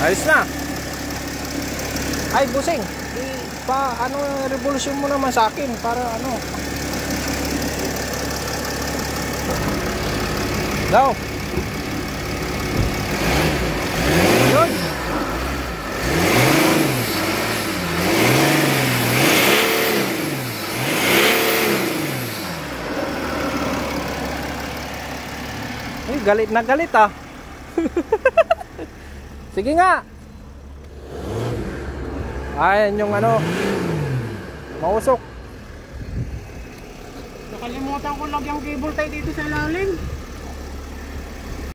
Ayos na. Ay, busing. Revolusyon mo naman sa akin para ano. Daw. Yun. Ay, galit na galit ah. Sige nga. Ayan yung ano, mausok. Nakalimutan ko lang yung cable tie dito sa ilalim.